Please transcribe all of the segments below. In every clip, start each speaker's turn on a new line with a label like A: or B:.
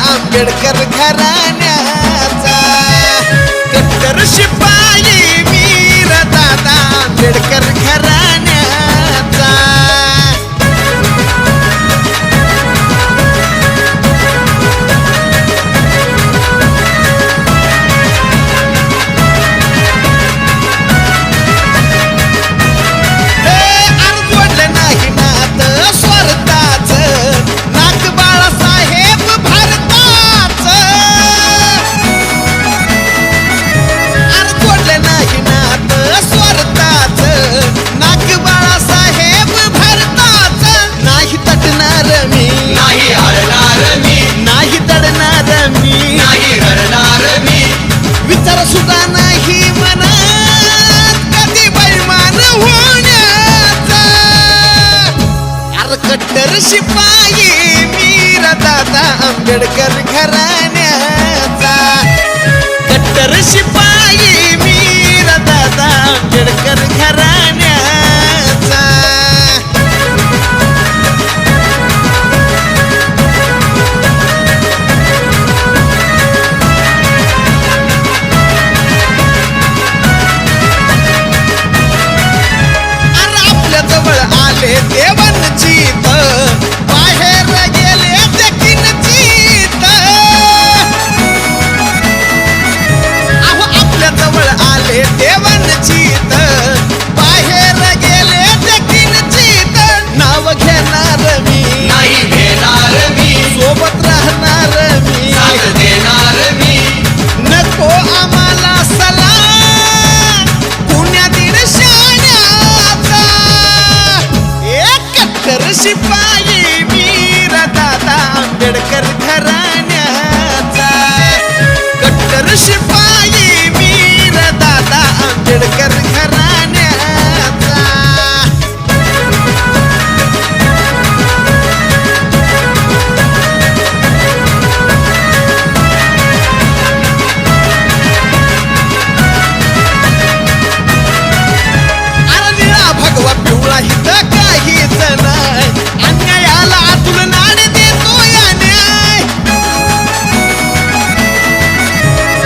A: आंबेडकर घराण्याचा कट्टर शिपाई वीर दादा आंबेडकर घराण्याचा सुद्धा नाही मनात कधी बैमान होण्याचा कट्टर शिपाई वीर दादा आंबेडकर घराण्याचा कट्टर शिपाई वीर दादा आंबेडकर घराण्याचा देवांचीत बाहेर गेले किंचित अहो आपल्या जवळ आले देवांचीत बाहेर गेले किंचित नाव घेणार मी
B: नाही घेणार मी
A: सोबत राहणार मी
B: साथ देणार मी
A: नको आम्हाला सलाम पुण्यातील शाण्याचा कट्टर शिपाई वीर दादा आंबेडकर घराण्याचा कट्टर शिपाई वीर दादा आंबेडकर घराण्याचा अरे निळा भगवा पिवळा हित काहीच नाही अन्यायाला आतून नाणे देतो या न्याय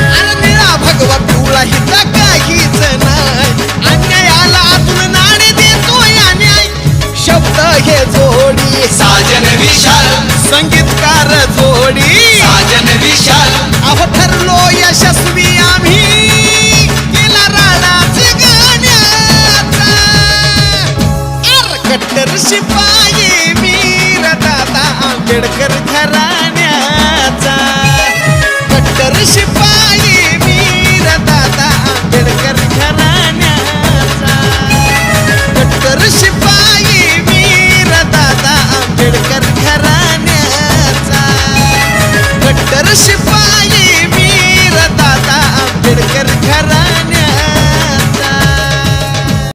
A: अरे निळा भगवा पिवळा हित काहीच नाही अन्यायाला आतून नाणे देतो या न्याय शब्द हे जोडी
B: साजन विशाल
A: संगीतकार जोडी
B: साजन विशाल
A: अहो ठरलो यशस्वी आम्ही केला राडाच गाण्याचा कट्टर शिपाई वीर दादा आंबेडकर